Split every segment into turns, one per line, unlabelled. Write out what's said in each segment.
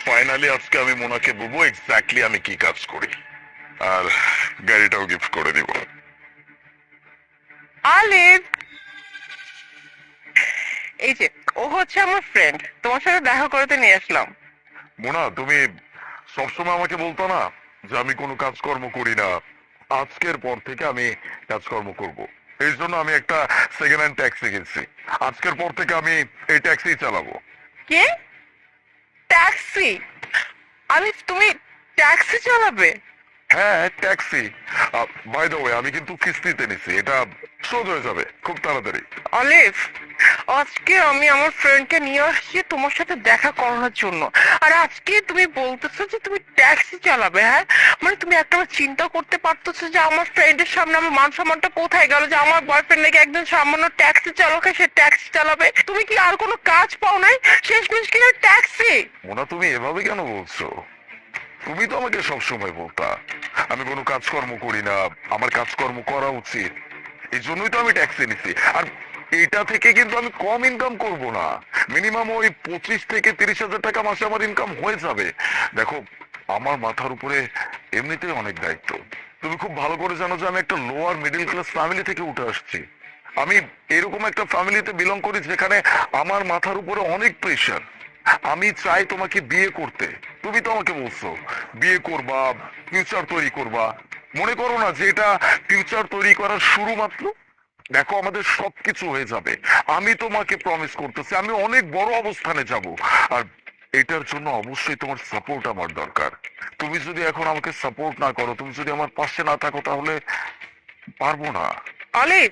Finally আজকে আমি মোনাকে বলবো এক্স্যাক্টলি আমি কি কাজ করি, আর গাড়িটাও গিফট করে দিব।
আলিফ, এই যে ও হচ্ছে আমার ফ্রেন্ড, তোমার সাথে দেখা করতে নিয়ে আসলাম।
মোনা, তুমি সবসময় আমাকে বলতো না যে আমি কোনো কাজকর্ম করি না, আজকের পর থেকে আমি কাজকর্ম করব। এই জন্য আমি একটা সেকেন্ড হ্যান্ড ট্যাক্সি কিনছি। আজকের পর থেকে আমি এই ট্যাক্সি চালাবো।
কে? ট্যাক্সি? আলিফ, তুমি ট্যাক্সি চালাবে?
হ্যাঁ, ট্যাক্সি। বাই দ্য ওয়ে, আমি কিন্তু কিস্তিতে নিছি, এটা শোধ হয়ে যাবে খুব তাড়াতাড়ি।
অলিভ, আজকে আমি আমার ফ্রেন্ডকে নিয়ে আসছি তোমার সাথে দেখা করার জন্য। আর আজকে তুমি বলতেছো যে তুমি ট্যাক্সি চালাবে? হ্যাঁ, মানে তুমি একটা চিন্তা করতে পারতেছো যে আমার ফ্রেন্ডের সামনে আমার মান সম্মানটা কোথায় গেল, যে আমার বয়ফ্রেন্ড নাকি একজন সামান্য ট্যাক্সি চালক, সে ট্যাক্সি চালাবে? তুমি কি আর কোনো কাজ পাও নাই? শেষমেশ কিনা ট্যাক্সি।
মোনা, তুমি এভাবে কেন বলছো? তুমি তো আমাকে সবসময় বলতা আমি কোনো কাজকর্ম করি না, আমার কাজকর্ম করা উচিত। এই জন্যই তো আমি ট্যাক্সি নিছি। আর এটা থেকে কিন্তু আমি কম ইনকাম করব না, মিনিমাম ওই 25 থেকে 30 হাজার টাকা মাসে আমার ইনকাম হয়ে যাবে। দেখো, আমার মাথার উপরে এমনিতেই অনেক দায়িত্ব। তুমি খুব ভালো করে জানো যে আমি একটা লোয়ার মিডল ক্লাস ফ্যামিলি থেকে উঠে আসছি। আমি এরকম একটা ফ্যামিলিতে বিলং করি যেখানে আমার মাথার উপরে অনেক প্রেশার। আমি চাই তোমাকে বিয়ে করতে। তুমি তো আমাকে বলছো বিয়ে করবা, ফিউচার তৈরি করবা। মনে করো না যে এটা ফিউচার তৈরি করার শুরু মাত্র। দেখো, আমাদের সবকিছু হয়ে যাবে। আমি তোমাকে প্রমিস করতেছি আমি অনেক বড় অবস্থানে যাব। আর এটার জন্য অবশ্যই তোমার সাপোর্ট আমার দরকার। তুমি যদি এখন আমাকে সাপোর্ট না করো, তুমি যদি আমার পাশে না থাকো, তাহলে পারবো না।
অলিভ,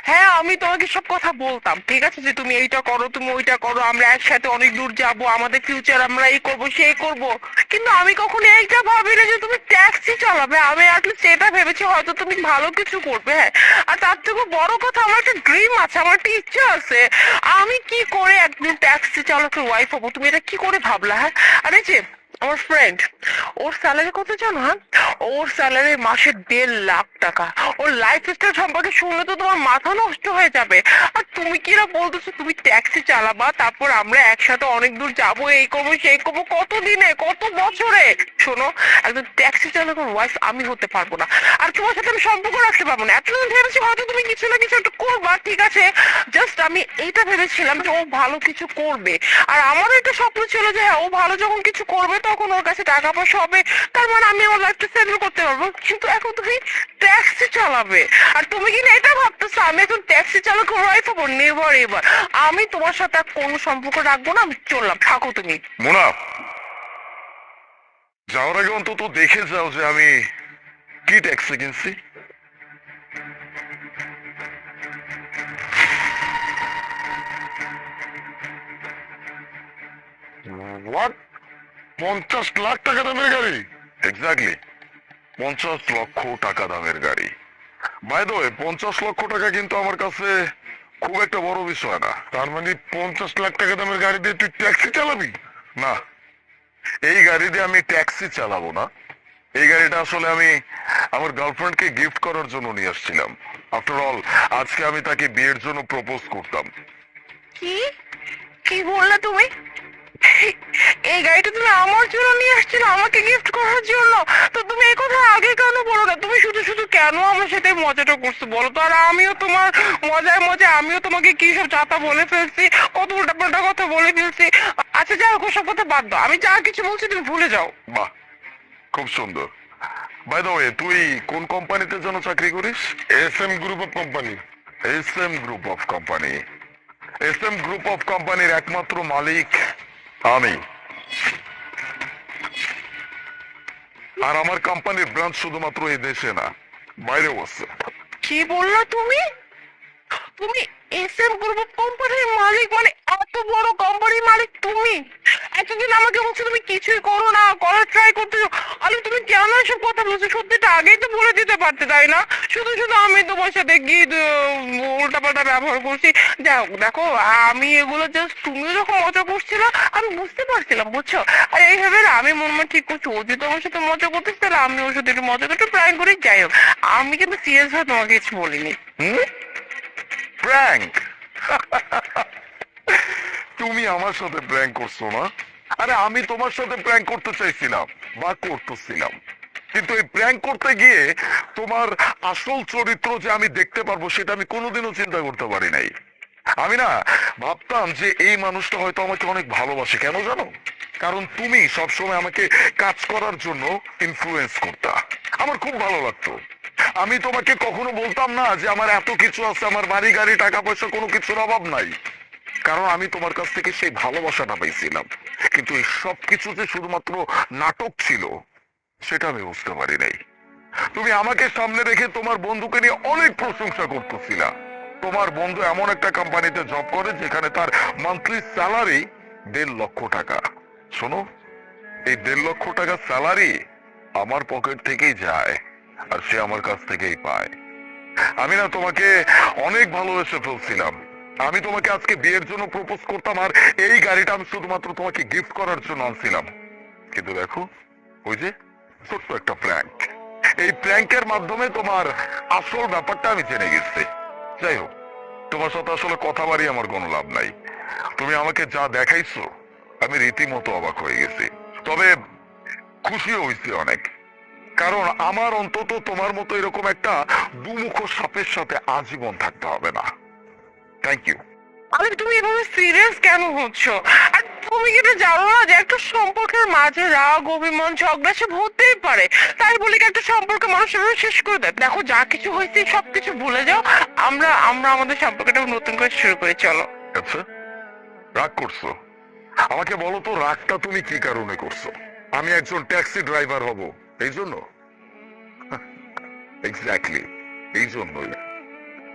হ্যাঁ আমি তোমাকে সব কথা বলতাম, ঠিক আছে, যে তুমি এইটা করো, তুমি ওইটা করো, আমরা একসাথে অনেক দূর যাব, আমাদের ফিউচার আমরা এই করব সেই করব। কিন্তু আমি কখনো এইটা ভাবিনি যে তুমি ট্যাক্সি চালাবে। আমি অ্যাটলিস্ট এটা ভেবেছি হয়তো তুমি ভালো কিছু করবে। হ্যাঁ, আর তার থেকে বড় কথা, আমার একটা ড্রিম আছে, আমার একটা ইচ্ছা আছে। আমি কি করে একদিন ট্যাক্সি চালকের ওয়াইফ হবো? তুমি এটা কি করে ভাবলা? হ্যাঁ, আরে যে আমার ফ্রেন্ড, ওর স্যালারি কত জানো? হ্যাঁ, ওর স্যালারি মাসে 1.5 লাখ টাকা। ওর লাইফ স্টাইল সম্পর্কে শুনলে তো তোমার মাথা নষ্ট হয়ে যাবে। আর তুমি কিনা বলতেছো তুমি ট্যাক্সি চালাবা, তারপর আমরা একসাথে অনেক দূর যাবো, এই করবো সেই করবো, কত দিনে কত বছরে? শোনো, একজন ট্যাক্সি চালকের ওয়াইফ আমি হতে পারবো না, আর তোমার সাথে আমি সম্পর্ক রাখতে পারবো না। এতদিন ভেবেছি হয়তো তুমি কিছু না কিছু একটা করবা, ঠিক আছে, জাস্ট আমি এইটা ভেবেছিলাম যে ও ভালো কিছু করবে। আর আমারও একটা স্বপ্ন ছিল যে হ্যাঁ, ও ভালো যখন কিছু করবে তখন ওর কাছে টাকা পয়সা হবে, তার মানে আমি আমার লাইফটা সেটেল করতে পারবো। কিন্তু এখন তুমি ট্যাক্সি চালাবে, আর তুমি কিনা এটা ভাবতেছো আমি এখন ট্যাক্সি চালকের ওয়াইফ হবো? Never ever. আমি তোমার সাথে আর কোনো সম্পর্ক রাখবো না, আমি চললাম, থাকো তুমি।
মোনা, যাওয়ার আগে অন্তত দেখে যাও যে আমি কি ট্যাক্সি কিনছি। হোয়াট? 50 লাখ টাকা দামের গাড়ি? এক্স্যাক্টলি, 50 লক্ষ টাকা দামের গাড়ি। বাই দ্য ওয়ে, 50 লক্ষ টাকা কিন্তু আমার কাছে খুব একটা বড় বিষয় না। তার মানে 50 লাখ টাকা দামের গাড়ি দিয়ে তুই ট্যাক্সি চালাবি? না, এই গাড়ি দিয়ে আমি ট্যাক্সি চালাবো না। এই গাড়িটা আসলে আমি আমার গার্লফ্রেন্ডকে গিফট করার জন্য নিয়ে আসছিলাম। আফটার অল, আজকে আমি তাকে বিয়ের জন্য প্রপোজ করতাম।
কি কি বললে তুমি? এই গাড়িটা তুমি আমার জন্য নিয়ে আসছিলে, আমাকে গিফট করার জন্য? তো তুমি এই কথা আগে কেন বলো না? তুমি শুধু শুধু কেন আমার সাথে মজাটা করছো বলো তো? আর আমিও তোমার মজায় মজায় আমিও তোমাকে কি সব চাতা বলে ফেলছি, কত উল্টাপাল্টা কথা বলে ফেলছি। আচ্ছা যাই হোক, সব কথা বাদ দাও, আমি যা কিছু বলছি তুমি ভুলে যাও।
বাহ, খুব সুন্দর। বাই দ্য ওয়ে, তুই কোন কোম্পানিতে যেন চাকরি করিস? SM group of company. SM group of company? SM group of কোম্পানির একমাত্র মালিক আমি। আর আমার কোম্পানির ব্রাঞ্চ শুধুমাত্র এই দেশে না, বাইরেও আছে।
কি বললা তুমি? তুমি এসএম গ্রুপ অফ কোম্পানির মালিক? মানে এত বড় কোম্পানির মালিক তুমি? এতদিন আমাকে বলছো তুমি কিছুই করো না, করার ট্রাই করতেছো। আরে তুমি কেন এসব কথা বলছো? সত্যিটা আগেই তো বলে দিতে পারতে, তাই না? শুধু শুধু আমি তোমার সাথে গিয়ে উল্টাপাল্টা ব্যবহার করছি। যাই হোক, দেখো, আমি এগুলো জাস্ট, তুমিও যখন মজা করছিল আমি বুঝতে পারছিলাম, বুঝছো? আর এইভাবে না আমি মন মন ঠিক করছি, ও যদি আমার সাথে মজা করতেছে তাহলে আমি ওর সাথে একটু মজা করতে প্রায় করি। যাই হোক, আমি কিন্তু সিরিয়াস ভাবে তোমাকে কিছু বলিনি।
হুম? প্র্যাঙ্ক? তুমি আমার সাথে প্র্যাঙ্ক করছো না? আরে আমি তোমার সাথে প্র্যাঙ্ক করতে চাইছিলাম বা করতেছিলাম, কিন্তু এই প্র্যাঙ্ক করতে গিয়ে তোমার আসল চরিত্র যে আমি দেখতে পারবো সেটা আমি কোনোদিনও চিন্তা করতে পারি নাই। আমি না ভাবতাম যে এই মানুষটা হয়তো আমাকে অনেক ভালোবাসে, কেন জানো? কারণ তুমি সবসময় আমাকে কাজ করার জন্য ইনফ্লুয়েন্স করতা, আমার খুব ভালো লাগতো। আমি তোমাকে কখনো বলতাম না যে আমার এত কিছু আছে, আমার বাড়ি গাড়ি টাকা পয়সা কোনো কিছুর অভাব নাই, কারণ আমি তোমার কাছ থেকে সেই ভালোবাসাটা পাইছিলাম। কিন্তু এই সব কিছু যে শুধুমাত্র নাটক ছিল সেটা আমি বুঝতে পারি নাই। তুমি আমাকে সামনে রেখে তোমার বন্ধুকে নিয়ে অনেক প্রশংসা করতেছিলা। তোমার বন্ধু এমন একটা কোম্পানিতে জব করে যেখানে তার মান্থলি স্যালারি 1.5 লক্ষ টাকা। শোনো, এই 1.5 লক্ষ টাকা স্যালারি আমার পকেট থেকেই যায় আর সে আমার কাছ থেকেই পায়। আমি না তোমাকে অনেক ভালোবেসে ফেলছিলাম। আমি তোমাকে আজকে বিয়ের জন্য প্রপোজ করতাম, আর এই গাড়িটা আমি শুধুমাত্র তোমাকে গিফট করার জন্য আনছিলাম। কিন্তু দেখো, ওই যে ছোট্ট একটা প্র্যাঙ্ক, এই প্র্যাঙ্কের মাধ্যমে তোমার আসল ব্যাপারটা আমি জেনে গেছি। যাই হোক, তোমার সাথে আসলে কথা বাড়িয়ে আমার কোনো লাভ নাই। তুমি আমাকে যা দেখাইছো আমি রীতিমতো অবাক হয়ে গেছি, তবে খুশিও হয়েছি অনেক। কারণ আমার অন্তত তোমার মতো এরকম একটা দুমুখ সাপের সাথে আজীবন থাকতে হবে না। Thank you.
আরে তুমি এভাবে সিরিয়াস কেন হচ্ছ? আর তুমি কি এটা জানো না যে একটা সম্পর্কের মাঝে রাগ অভিমান ঝগড়া সব হতেই পারে, তাই বলে কি একটা সম্পর্ক মানুষের শেষ করে দেয়? দেখো, যা কিছু হয়েছে সবকিছু ভুলে যাও, আমরা আমরা আমাদের সম্পর্কটা নতুন করে শুরু করি, চলো।
আচ্ছা, রাগ করছো? আমাকে বলো তো, রাগটা তুমি কি কারণে করছো? আমি একজন ট্যাক্সি ড্রাইভার হব এই জন্য? এক্স্যাক্টলি এই জন্যই।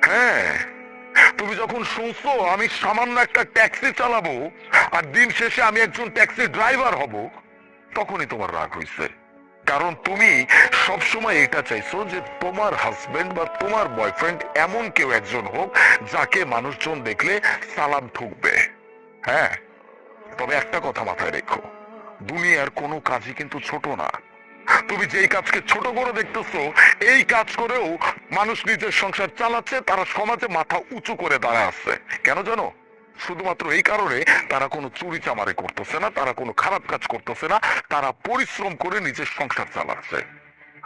হ্যাঁ, তুমি যখন শুনছো আমি সামান্য একটা ট্যাক্সি চালাবো আর দিন শেষে আমি একজন ট্যাক্সি ড্রাইভার হব, তখনই তোমার রাগ হইছে। কারণ তুমি সবসময় এটা চাইছো যে তোমার হাজবেন্ড বা তোমার বয়ফ্রেন্ড এমন কেউ একজন হোক যাকে মানুষজন দেখলে সালাম ঠুকবে। হ্যাঁ, তবে একটা কথা মাথায় রেখো, দুনিয়ার কোনো কাজই কিন্তু ছোট না। তুমি যেই কাজকে ছোট করে দেখতেছো, এই কাজ করেও মানুষ নিজের সংসার চালাচ্ছে, তারা সমাজে মাথা উঁচু করে দাঁড়ায় আছে। কেন জানো? শুধুমাত্র এই কারণে তারা কোনো চুরি চামারি করতেছে না, তারা কোনো খারাপ কাজ করতেছে না, তারা পরিশ্রম করে নিজের সংসার চালাচ্ছে।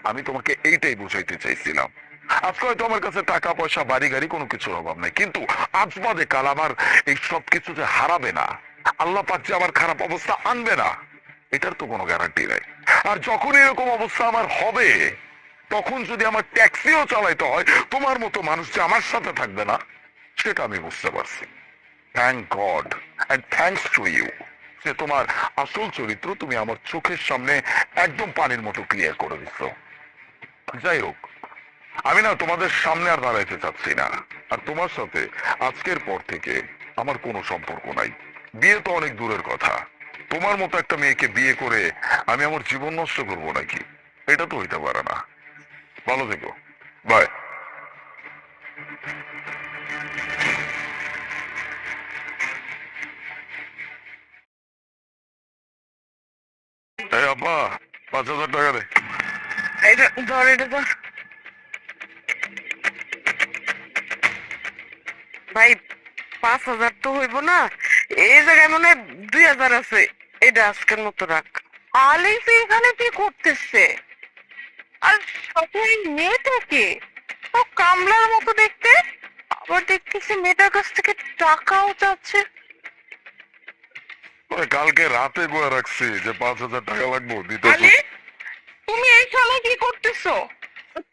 আমি তোমাকে এইটাই বুঝাইতে চাইছিলাম। আজকে হয়তো আমার কাছে টাকা পয়সা বাড়ি গাড়ি কোনো কিছুর অভাব নাই, কিন্তু আজ বাদে কাল আমার এই সব কিছু যে হারাবে না, আল্লাহ পাক যে আমার খারাপ অবস্থা আনবে না, এটার তো কোনো গ্যারান্টি নাই। আর যখন এরকম অবস্থা আমার হবে, তখন যদি আমার ট্যাক্সিও চালাইতে হয়, তোমার মতো মানুষ যে আমার সাথে থাকবে না, সেটা আমি বুঝতে পারছি। Thank god and thanks to you যে তোমার আসল চরিত্র তুমি আমার চোখের সামনে একদম পানির মতো ক্লিয়ার করে দিচ্ছ। যাই হোক, আমি না তোমাদের সামনে আর দাঁড়াইতে চাচ্ছি না। আর তোমার সাথে আজকের পর থেকে আমার কোনো সম্পর্ক নাই। বিয়ে তো অনেক দূরের কথা, তোমার মতো একটা মেয়েকে বিয়ে করে আমি আমার জীবন নষ্ট করবো নাকি? এটা তো হইতে পারে না। ভালো থেকো, বাই। এই আপা, 5,000 টাকা দে।
এটা ধর, এটা ধর ভাই। 5,000 তো হইব না, এই জায়গায় মনে হয় 2,000 আছে, এটা আজকের মতো রাখ। আলিফ এখানে কি করতেছে? আর সাথে এই মেয়েটাকে, ও কামলার মতো দেখতে, আবার দেখতেছি মেয়েটার কাছ থেকে টাকাও চাচ্ছে।
ওরে, কালকে রাতে গোয়া রাখছি যে 5,000 টাকা লাগবো দিতে।
আলি, তুমি এই সময় কি করতেছো?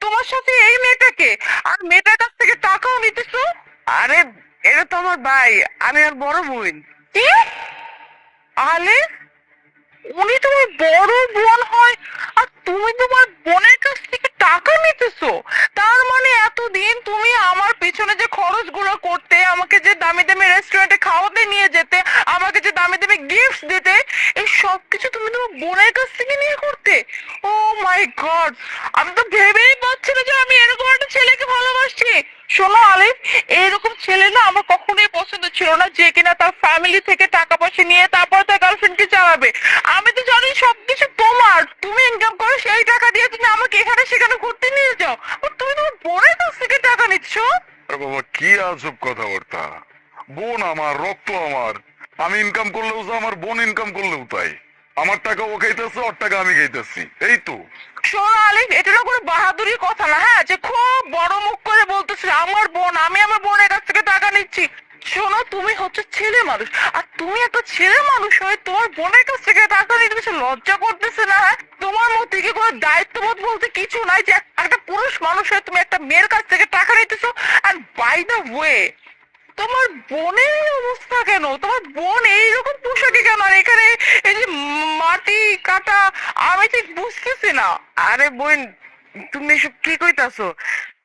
তোমার সাথে এই মেয়েটাকে, আর মেয়েটার কাছ থেকে টাকাও নিতেছো? আরে, এটা তো আমার ভাই, আমি আর বড় বোন। কি? আলে, উনি তোমার বড় বোন হয় আর তুমি তোমার বোনের কাছ থেকে টাকা নিতেছো? তার মানে এতদিন তুমি আমার পিছনে যে খরচগুলো করতে, আমাকে যে দামি দামি রেস্টুরেন্টে খাওয়াতে নিয়ে যেতে, আমাকে যে দামি দামি গিফট দিতে, এই সব কিছু তুমি তোমার বোনের কাছ থেকে নিয়ে করতে? ও মাই গড, আমি তো ভেবেই পাচ্ছি না যে আমি এরকম একটা ছেলেকে ভালোবাসছি। শোনো আলিফ, এইরকম ছেলে না আমার কখনোই পছন্দ ছিল না, যে কিনা তার ফ্যামিলি থেকে টাকা পয়সা নিয়ে তারপর তার গার্লফ্রেন্ডকে চালাবে। আমি তো জানি সবকিছু তোমার, তুমি ইনকাম করো, সেই টাকা দিয়ে তুমি আমাকে এখানে সেখানে ঘুরতে নিয়ে যাও, আর তুমি তোমার বোনের কাছ থেকে টাকা নিচ্ছ?
আরে বাবা, কি আজব কথাবার্তা! বোন আমার, রক্ত আমার, আমি ইনকাম করলেও যা, আমার বোন ইনকাম করলেও তাই। আমার টাকা ও খাইতেছে, ওর টাকা আমি খাইতেছি, এই তো।
শোনো আলিফ, এটা না কোনো বাহাদুরি কথা না, হ্যাঁ, যে খুব বড় মুখ করে বলতেছে আমার বোন, আমি আমার বোনের কাছ থেকে টাকা নিচ্ছি। শোনো, তুমি হচ্ছে ছেলে মানুষ, আর তুমি একটা ছেলে মানুষ হয়ে তোমার বোনের কাছ থেকে টাকা নিতে কিছু লজ্জা করতেছে না? হ্যাঁ, তোমার মধ্যে কি কোনো দায়িত্ববোধ বলতে কিছু নাই যে একটা পুরুষ মানুষ হয়ে তুমি একটা মেয়ের কাছ থেকে টাকা নিতেছো? আর বাই দ্য ওয়ে, তোমার বোনের এই অবস্থা কেন? তোমার বোন এইরকম পোশাকে কেন? আর এখানে এই যে মাটি কাটা, আমি ঠিক বুঝতেছি না।
আরে বোন, তুমি এসব কি কইতাছো?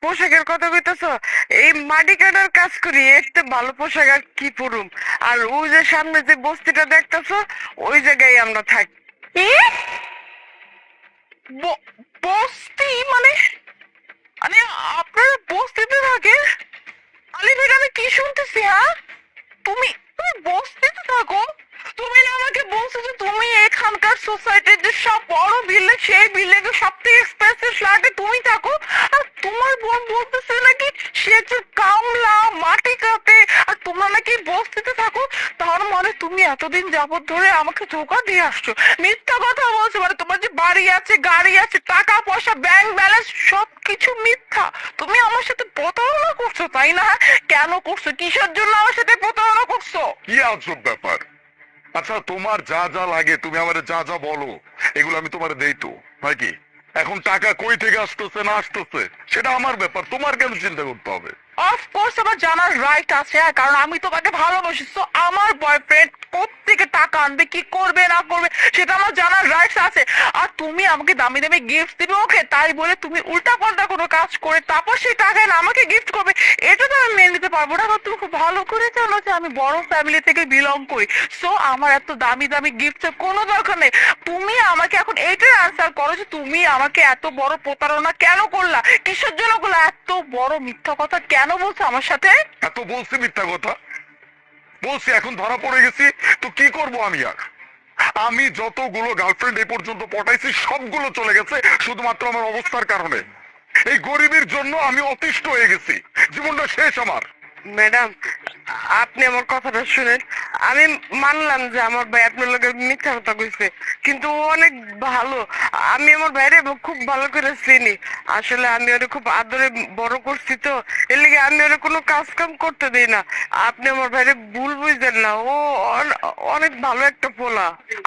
পোশাকের কথা কইতাছো? এই মাটি কাটার কাজ করি, এর তো ভালো পোশাক আর কি পরুম। আর ওই যে সামনে যে বস্তিটা দেখতাছো, ওই জায়গায় আমরা থাকি।
কি বস্তি মানে? মানে আপনারা বস্তিতে থাকে? আলিফ, এটা আমি কি শুনতেছি? হ্যাঁ, তুমি তুমি বস্তিতে থাকো? তুমি না আমাকে বলছো যে তুমি এখানকার সোসাইটির যে সব বড় বিল্ডিং, সেই বিল্ডিং এর সব থেকে এক্সপেন্সিভ ফ্ল্যাটে তুমি থাকো, আর তোমার বোন বলতেছে নাকি সে যে কামলা মাটি কাটে, আর তোমরা নাকি বস্তিতে থাকো। তার মানে তুমি এতদিন যাবত ধরে আমাকে ধোকা দিয়ে আসছো, মিথ্যা কথা বলছো। মানে তোমার যে বাড়ি আছে, গাড়ি আছে, টাকা পয়সা, ব্যাংক ব্যালেন্স সবকিছু মিথ্যা। তুমি আমার সাথে প্রতারণা করছো, তাই না? কেন করছো? কিসের জন্য আমার সাথে প্রতারণা করছো?
কি আজব ব্যাপার। আচ্ছা, তোমার যা যা লাগে তুমি আমার যা যা বলো, এগুলো আমি তোমার দেই তো, হয় কি? এখন টাকা কই থেকে আসতেছে না আসতেছে সেটা আমার ব্যাপার, তোমার কেন চিন্তা করতে হবে?
অফকোর্স আমার জানার রাইট আছে, হ্যাঁ, কারণ আমি তোমাকে ভালোবাসি। তো আমার বয়ফ্রেন্ড কোত্থেকে টাকা আনবে, কি করবে না করবে, সেটা আমার জানার রাইটস আছে। আর তুমি আমাকে দামি দামি গিফট দিবে ওকে, তাই বলে তুমি উল্টা পাল্টা কোনো কাজ করে তারপর সেই টাকা এনে আমাকে গিফট করবে, এটা তো আমি মেনে নিতে পারবো না। কারণ তুমি খুব ভালো করে জানো যে আমি বড় ফ্যামিলি থেকে বিলং করি। সো আমার এত দামি দামি গিফটের কোনো দরকার নেই। তুমি আমাকে এখন এইটার আনসার করো যে তুমি আমাকে এত বড় প্রতারণা কেন করলা, কিসের জন্য করলা, এত বড় মিথ্যা কথা কেন বলছো আমার সাথে?
এত বলছি মিথ্যা কথা? বলছি, এখন ধরা পড়ে গেছি তো কি করব আমি আর? আমি যতগুলো গার্লফ্রেন্ড এই পর্যন্ত পটাইছি সবগুলো চলে গেছে শুধুমাত্র আমার অবস্থার কারণে। এই গরিবের জন্য আমি অতিষ্ঠ হয়ে গেছি, জীবনটা শেষ আমার।
ম্যাডাম, আপনি আমার কথাটা শুনেন। আমি মানলাম যে আমার ভাই আপনার লোকে মিথ্যা কথা কইছে, কিন্তু ও অনেক ভালো। আমি আমার ভাইরে খুব ভালো করে চিনি। আসলে আমি ওরে খুব আদরে বড় করছি, তো এর লিগে আমি ওরে কোনো কাজ কাম করতে দিই না। আপনি আমার ভাইরে ভুল বুঝবেন না, ও অনেক ভালো একটা পোলা।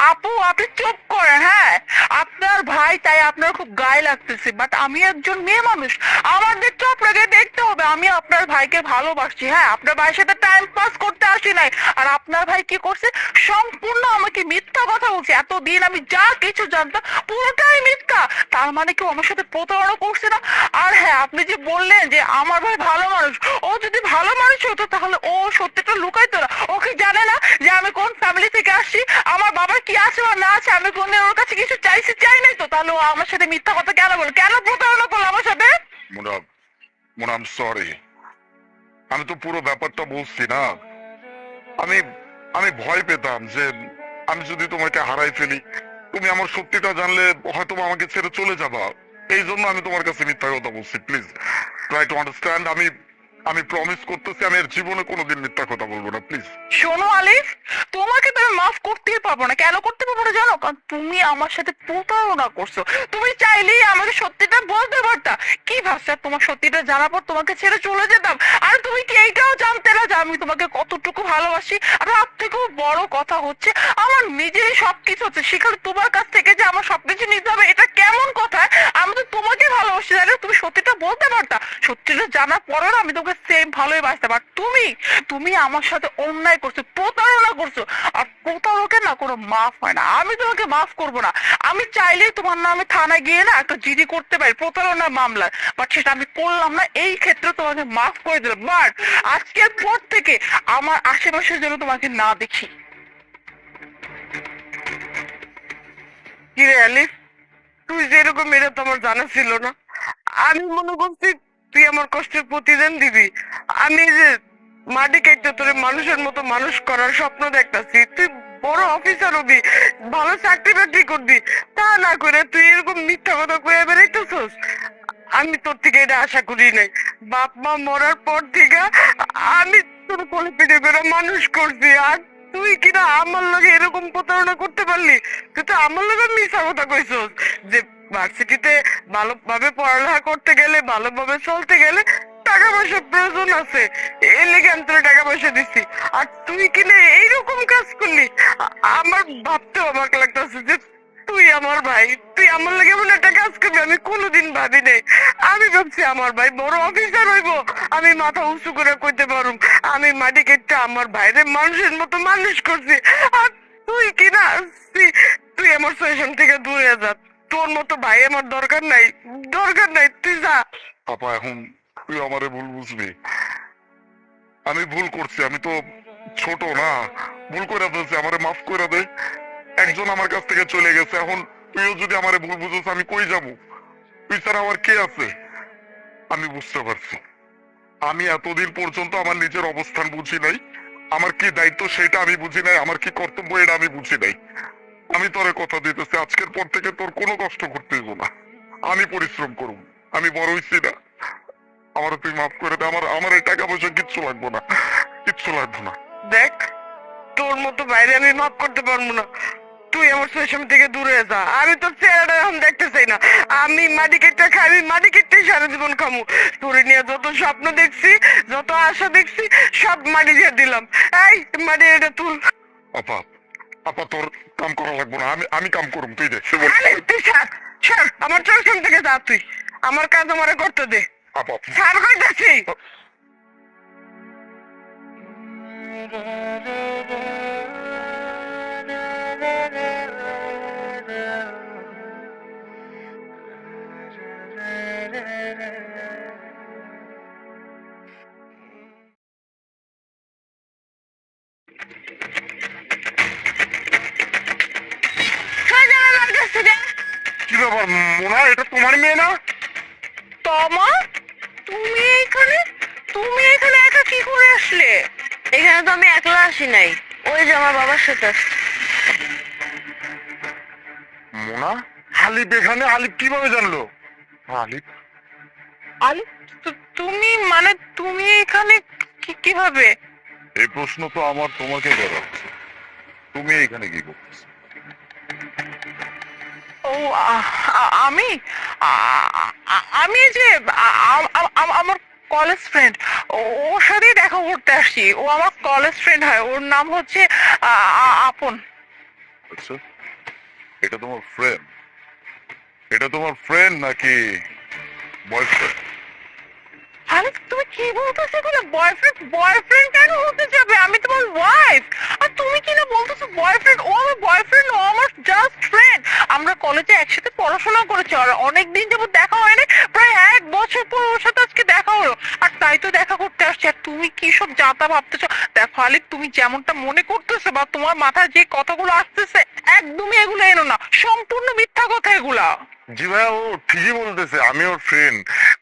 আপু, আপনি চুপ করেন। হ্যাঁ, আপনার ভাই তাই আপনার খুব গায়ে লাগতেছে, বাট আমি একজন মেয়ে মানুষ, আমার দিকটা আপনাকে দেখতে হবে। আমি আপনার ভাইকে ভালোবাসি, হ্যাঁ, আপনার ভাইয়ের সাথে টাইম পাস করতে আসি নাই। আর আপনার ভাই কি করছে? সম্পূর্ণ আমাকে মিথ্যা কথা বলছে। এতদিন আমি যা কিছু জানতাম পুরোটাই মিথ্যা। তার মানে কি ও আমার সাথে প্রতারণা করছে না? আর হ্যাঁ, আপনি যে বললেন যে আমার ভাই ভালো মানুষ, ও যদি ভালো মানুষ হতো তাহলে ও সত্যিটা লুকাইতো না। ও কি জানে না যে আমি কোন ফ্যামিলি থেকে আসছি, আমার বাবার কি আছে বা না আছে? আমি কোনদিন ওর কাছে কিছু চাইছি? চাই নাই তো। তাহলে ও আমার সাথে মিথ্যা কথা কেন বল, কেন প্রতারণা করলো আমার সাথে?
মুনাম, মুনাম সরি, আমি তো পুরো ব্যাপারটা বলছি না। আমি আমি ভয় পেতাম যে আমি যদি তোমাকে হারাই ফেলি, তুমি আমার সত্যিটা জানলে হয়তো আমাকে ছেড়ে চলে যাবা। এই জন্য আমি তোমার কাছে মিথ্যা কথা বলছি। Please try to understand. আমি আমি প্রমিস করতেছি আমি এর জীবনে কোনোদিন মিথ্যা কথা বলবো না, প্লিজ।
শোনো আলিফ, তোমাকে তো আমি মাফ করতেই পারবো না। কেন করতে পারবো না জানো? কারণ তুমি আমার সাথে প্রতারণা করছো। তুমি চাইলেই আমাকে সত্যিটা বলতে পারতা। কি ভাবছো তোমার সত্যিটা জানার পর তোমাকে ছেড়ে চলে যেতাম? আর তুমি কি এইটাও জানতে না যে আমি তোমাকে কতটুকু ভালোবাসি? আর তার থেকেও বড় কথা হচ্ছে আমার নিজেরই সবকিছু হচ্ছে, সেখানে তোমার কাছ থেকে যে আমার সবকিছু নিতে হবে, এটা কেমন কথা? আমি তো তোমাকে ভালোবাসি, তাহলে তুমি সত্যিটা বলতে পারতা। সত্যিটা জানার পরেও না আমি তোমাকে সেম ভালোই বাসতাম। আর তুমি তুমি আমার সাথে অন্যায় করছো, প্রতারণা করছো। আর প্রতারকের না কোনো মাফ হয় না। আমি তোমাকে মাফ করবো না। আমি চাইলেই তোমার নামে থানায় গিয়ে না একটা জিডি করতে পারি প্রতারণার মামলা, বাট সেটা আমি করলাম না। এই ক্ষেত্রে তোমাকে মাফ করে দিলাম, বাট আজকের পর থেকে আমার আশেপাশের জন্য তোমাকে না দেখি।
কি রে আলিফ, তুই যেরকম, এটা তো আমার জানা ছিল না। আমি মনে করছি তুই আমার কষ্টের প্রতিদান দিবি। আমি এই যে মাটি কাটতে তোরে মানুষের মতো মানুষ করার স্বপ্ন দেখতাছি, তুই বড় অফিসার হবি, ভালো চাকরি বাকরি করবি, তা না করে তুই এরকম মিথ্যা কথা কয়ে বেড়াইতেছস। আমি তোর থেকে এটা আশা করি নাই। বাপ মা মরার পর থেকে আমি তোর কোলে পিঠে করে মানুষ করছি, আর তুই কিনা আমার লগে এরকম প্রতারণা করতে পারলি? তুই তো আমার লগে মিথ্যা কথা কইছস যে ভার্সিটিতে ভালোভাবে পড়ালেখা করতে গেলে, ভালোভাবে চলতে গেলে টাকা পয়সা প্রয়োজন আছে, এর লেগে আমি তোর টাকা পয়সা দিচ্ছি। আর তুই কিনা এইরকম কাজ করলি। আমার ভাবতে অবাক লাগতেছে যে তুই আমার ভাই, তুই আমার লাগে এমন একটা কাজ করবি আমি কোনোদিন ভাবি নাই। আমি ভাবছি আমার ভাই বড় অফিসার হইব, আমি মাথা উঁচু করে কইতে পারুম আমি মাটি কেটে আমার ভাইরে মানুষের মতো মানুষ করছি। আর তুই কিনা তুই তুই আমার স্টেশন থেকে দূরে যা, তোর মতো ভাই আমার দরকার নাই, দরকার নাই, তুই যা।
আপা এখন তুই আমারে ভুল বুঝবি, আমি ভুল করছি, আমি তো ছোট না, ভুল করে ফেলছি, আমারে মাফ করে দে। একজন আমার কাছ থেকে চলে গেছে, এখন তুইও যদি আমারে ভুল বুঝোস আমি কই যাব? তুই ছাড়া আমার কে আছে? আমি বুঝতে পারছি, আমি এতদিন পর্যন্ত আমার নিজের অবস্থান বুঝি নাই, আমার কি দায়িত্ব সেটা আমি বুঝি নাই, আমার কি কর্তব্য এটা আমি বুঝি নাই। আমি তোরে কথা দিতেছি, আজকের পর থেকে তোর কোনো কষ্ট করতে হইব না, আমি পরিশ্রম করব। আমি বড় হইছি না, আমার তুই মাফ করে দে, আমার এই টাকা পয়সা কিচ্ছু লাগবে না, কিচ্ছু লাগবে না।
দেখ, তোর মতো বাইরে আমি মাফ করতে পারবো না, তুই আমার স্টেশন থেকে দূরে যা। আমি তোর চেহারাটা এখন দেখতে চাই না, আমি মাটি কেটে খাই, আমি মাটি কেটে সারা জীবন খামু। তোরে নিয়ে যত স্বপ্ন দেখছি, যত আশা দেখছি, সব মাটি দিয়ে দিলাম। এই মাটি এটা তুল।
আপা, আপা তোর কাম করা লাগবে না, আমি কাম করুম, তুই দেখ।
আরে তুই ছাড়, ছাড়, আমার স্টেশন থেকে যা তুই, আমার কাজ আমারে করতে দে।
আপা
ছাড় কইতাছি।
কি ব্যাপার মোনা, এটা তোমার মেয়ে না?
তমা, তুমি এইখানে, তুমি এখানে একা কি করে আসলে?
এখানে তো আমি একলা আসি নাই, ওই যে আমার বাবার সাথে আসছি।
মোনা, হালিফ এখানে? হালিফ কিভাবে জানলো? হালিফ,
আলি, তুমি মানে তুমি এখানে কিভাবে?
এই প্রশ্ন তো আমার তোমাকে করা উচিত, তুমি এখানে কি করতেছ?
ও আমি আমি এই যে আমার কলেজ ফ্রেন্ড, ওর সাথে দেখা করতে আসছি। ও আমার কলেজ ফ্রেন্ড হয়, ওর নাম হচ্ছে আপন।
আচ্ছা, এটা তোমার ফ্রেন্ড? এটা তোমার ফ্রেন্ড নাকি বয়ফ্রেন্ড?
আরে তুমি কি বলতেছো? এগুলো বয়ফ্রেন্ড বয়ফ্রেন্ড কেন হতে যাবে? আমি তোমার ওয়াইফ। আর তুমি কি না বলতেছো বয়ফ্রেন্ড? ও আমার বয়ফ্রেন্ড, ও আমার জাস্ট ফ্রেন্ড। আমরা কলেজে একসাথে পড়াশোনা করেছি, আর অনেকদিন যাবত দেখা হয় না, প্রায় 1 বছর পর ওর সাথে আজকে দেখা হলো। আর তাই তো দেখা করতে আসছে। আর তুমি কি সব যাতা ভাবতেছো? দেখো আলিফ, তুমি যেমনটা মনে করতেছো বা তোমার মাথায় যে কথাগুলো আসতেছে, একদমই এগুলো এনো না, সম্পূর্ণ মিথ্যা কথা এগুলা।
জি ভাইয়া, ও ঠিকই বলতেছে, আমি ওর ফ্রেন্ড,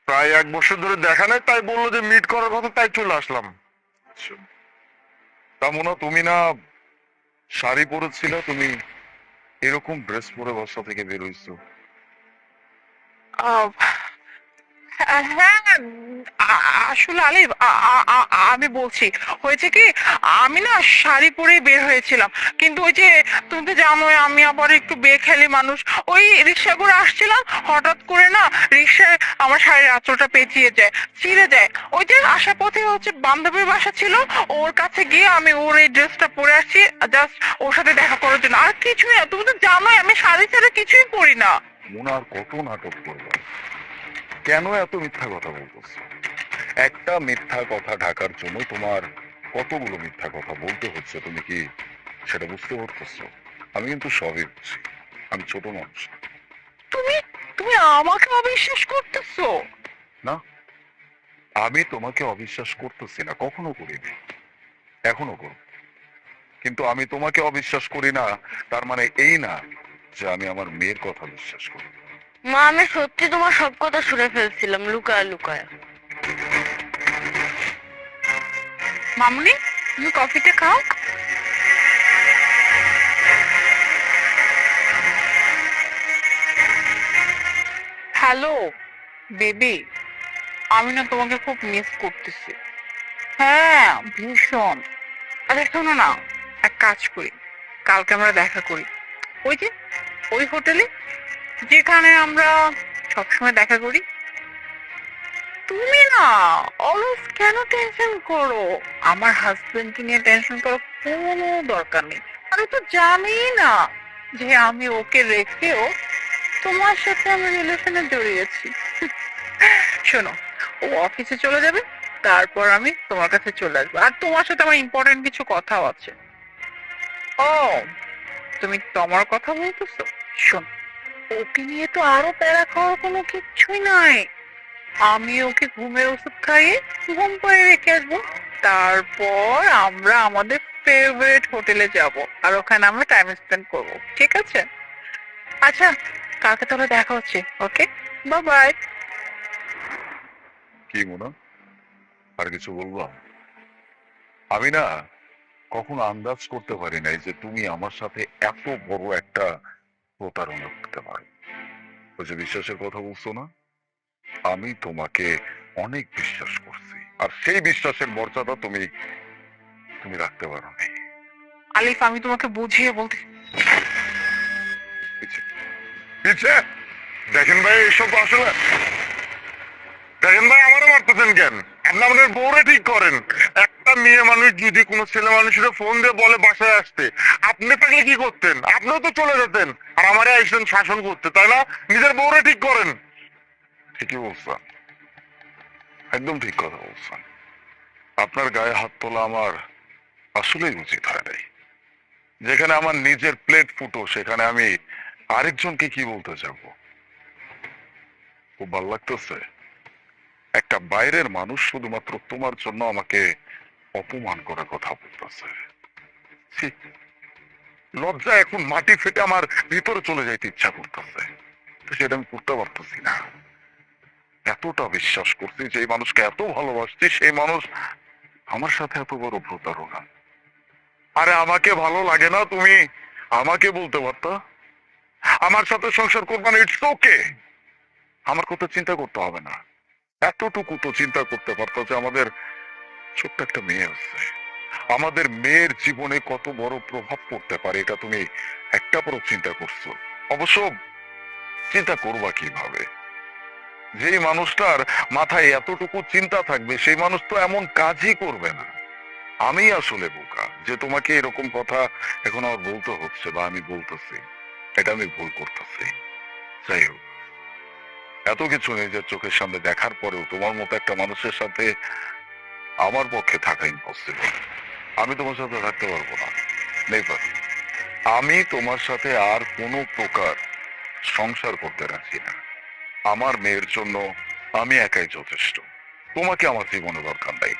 প্রায় 1 বছর ধরে দেখা নাই, তাই বললো যে মিট করার কথা, তাই চলে আসলাম। তা মোনা, তুমি না শাড়ি পরেছিলে, তুমি এরকম ড্রেস পরে বাসা থেকে বের হইছো?
আহ, হ্যাঁ, আসলে আলিফ, আমি বলছি হয়েছে কি, আমি না শাড়ি পরেই বের হয়েছিলাম, কিন্তু ওই যে তুমি তো জানোই আমি আবার একটু বেখেলি মানুষ। ওই রিক্সা করে আসছিলাম, হঠাৎ করে না রিক্সায় আমার শাড়ির আঁচলটা পেঁচিয়ে যায়, ছিঁড়ে যায়। ওই যে আসার পথে হচ্ছে বান্ধবীর বাসা ছিল, ওর কাছে গিয়ে আমি ওর এই ড্রেসটা পরে আসছি জাস্ট ওর সাথে দেখা করার জন্য, আর কিছুই না। তুমি তো জানোই আমি শাড়ি ছাড়া কিছুই পরি না।
মোনা, আর কত নাটক করবো? কেন এত মিথ্যা কথা বলতেছো? একটা মিথ্যা কথা ঢাকার জন্য তোমার কতগুলো মিথ্যা কথা বলতে হচ্ছে, তুমি কি সেটা বুঝতে পারতেছো? আমি কিন্তু সবই বুঝি, আমি ছোট মানুষ।
তুমি তুমি আমাকে অবিশ্বাস করতেছো?
না, আমি তোমাকে অবিশ্বাস করতেছি না, কখনো করিনি, এখনো করব। কিন্তু আমি তোমাকে অবিশ্বাস করি না তার মানে এই না যে আমি আমার মেয়ের কথা বিশ্বাস করি।
মা, আমি সত্যি তোমার সব কথা শুনে ফেলছিলাম লুকায় লুকায়।
মামুনি, তুমি কফিটা খাও। হ্যালো বেবি, আমি না তোমাকে খুব মিস করতেছি। হ্যাঁ, ভীষণ। আরে শোনো না, এক কাজ করি, কালকে আমরা দেখা করি ওই যে ওই হোটেলে যেখানে আমরা সবসময় দেখা করি। তুমি না অলওয়েজ কেন টেনশন করো? আমার হাজবেন্ডকে নিয়ে টেনশন করার কোনো দরকার নেই। আমি তো জানি না যে আমি ওকে রেখেও তোমার সাথে আমি রিলেশনে জড়িয়েছি। শোনো, ও অফিসে চলে যাবে, তারপর আমি তোমার কাছে চলে আসবো, আর তোমার সাথে আমার ইম্পর্টেন্ট কিছু কথাও আছে। ও, তুমি তোমার কথা বলতেছো? শোন, ওকে নিয়ে তো আরো প্যারা খাওয়ার কোনো কিচ্ছুই নাই। আমি ওকে ঘুমের ওষুধ খাইয়ে ঘুম পাড়িয়ে রেখে আসবো, তারপর আমরা আমাদের ফেভারিট হোটেলে যাব, আর ওখানে আমরা টাইম স্পেন্ড করব, ঠিক আছে? আচ্ছা, কালকে তাহলে দেখা হচ্ছে। ওকে, বাই বাই।
কি মোনা, আর কিছু বলবো? আমি না কখনো আন্দাজ করতে পারি নাই যে তুমি আমার সাথে এত বড় একটা প্রতারণা করতে পারো। ওই যে বিশ্বাসের কথা বলছো না, আমি তোমাকে অনেক বিশ্বাস করছি, আর সেই বিশ্বাসের মর্যাদা তুমি তুমি রাখতে পারো নাই।
আলিফ, আমি তোমাকে বুঝিয়ে বলতে।
পিছে দেখেন ভাই, এইসব আসলে দেখেন ভাই, আমারও মারতেছেন কেন? আপনি আমাদের বউরে ঠিক করেন। একটা মেয়ে মানুষ যদি কোনো ছেলে মানুষের ফোন দিয়ে বলে বাসায় আসতে, আপনি থাকলে কি করতেন? আপনিও তো চলে যেতেন, আর আমারে আইসেন শাসন করতে, তাই না? নিজের বউরে ঠিক করেন। ঠিকই বলছেন, একদম ঠিক কথা বলছেন। আপনার গায়ে হাত তোলা আমার আসলেই উচিত হয় নাই। যেখানে আমার নিজের প্লেট ফুটো, সেখানে আমি আরেকজনকে কি বলতে যাব? খুব ভালো লাগতেছে একটা বাইরের মানুষ শুধুমাত্র তোমার জন্য আমাকে অপমান করে কথা বলতেছে। ছি, লজ্জা এখন মাটি ফেটে আমার ভিতরে চলে যাইতে ইচ্ছা করতেছে, তো সেটা আমি করতে পারতেছি না। এতটা বিশ্বাস করছি, যে মানুষকে এত ভালোবাসছি, সেই মানুষ আমার সাথে এত বড় প্রতারণা। আরে আমাকে ভালো লাগে না, তুমি আমাকে বলতে পারতা আমার সাথে সংসার করবা না, ইটস ওকে, আমার কথা চিন্তা করতে হবে না। এতটুকু তো চিন্তা করতে পারতো যে আমাদের ছোট্ট একটা মেয়ে আছে, আমাদের মেয়ের জীবনে কত বড় প্রভাব পড়তে পারে, এটা তুমি একটা বড় চিন্তা করছো। অবশ্য চিন্তা করবা কিভাবে? যেই মানুষটার মাথায় এতটুকু চিন্তা থাকবে, সেই মানুষ তো এমন কাজই করবে না। আমি আসলে বোকা যে তোমাকে এরকম কথা এখন আমার বলতে হচ্ছে, বা আমি বলতেছি, এটা আমি ভুল করতেছি। যাই হোক, এত কিছু নিজের চোখের সামনে দেখার পরেও তোমার মতো একটা মানুষের সাথে আমার পক্ষে থাকা ইম্পসিবল। আমি তোমার সাথে থাকতে পারবো না, নেভার। আমি তোমার সাথে আর কোনো প্রকার সংসার করতে রাজি না। আমার মেয়ের জন্য আমি একাই যথেষ্ট। তোমাকে আমার জীবনে দরকার নাই।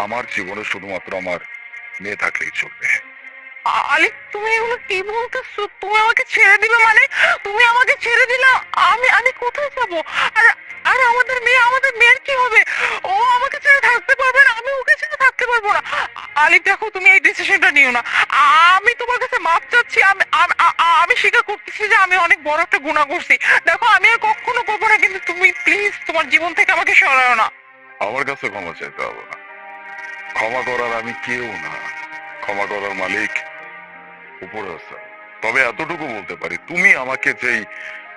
আমার জীবনে শুধুমাত্র আমার মেয়ে থাকলেই চলবে।
আলিফ, তুমি এগুলো কি বলতেছো? তুমি আমাকে ছেড়ে দিবে মানে? তুমি আমাকে ছেড়ে দিলে আমি আমি কোথায় যাব? আর আর আমাদের মেয়ের কি হবে? ও আমাকে ছেড়ে থাকতে পারবে না, আমি ওকে ছেড়ে থাকতে পারবো না। আলিফ দেখো, তুমি এই ডিসিশনটা নিও না। আমি তোমার কাছে মাপ চাচ্ছি। আমি স্বীকার করতেছি যে আমি অনেক বড় একটা গুনাহ করছি। দেখো, আমি আর কখনো করবো না, কিন্তু তুমি প্লিজ তোমার জীবন থেকে আমাকে সরাও না।
আমার কাছে ক্ষমা চাইতে হবে না, ক্ষমা করার আমি কেউ না। ক্ষমা করার মালিক উপরে আছে। তবে এতটুকু বলতে পারি, তুমি আমাকে যেই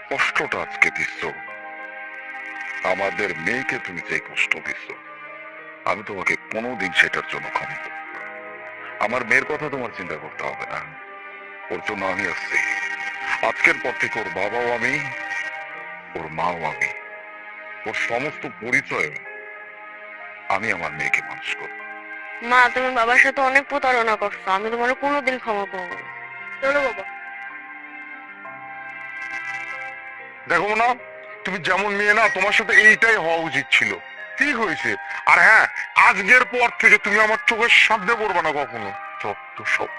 কষ্টটা আজকে দিচ্ছ, আমাদের মেয়েকে তুমি যেই কষ্ট দিচ্ছ, আমি তোমাকে কোনোদিন সেটার জন্য ক্ষমা করব না। আমার মেয়ের কথা তোমার চিন্তা করতে হবে না, ওর জন্য আমি আসছি। আজকের পর থেকে ওর বাবাও আমি, ওর মাও আমি, ওর সমস্ত পরিচয় আমি আমার মেয়েকে মানুষ করব।
মা, তুমি বাবার সাথে অনেক প্রতারণা করছো, আমি তোমার কোনোদিন ক্ষমা করবো না। চলো বাবা।
দেখো না, তুমি যেমন মেয়ে না, তোমার সাথে এইটাই হওয়া উচিত ছিল। ঠিক হয়েছে। আর হ্যাঁ, আজকের পর থেকে তুমি আমার চোখের সামনে পড়বে না কখনো। যত সব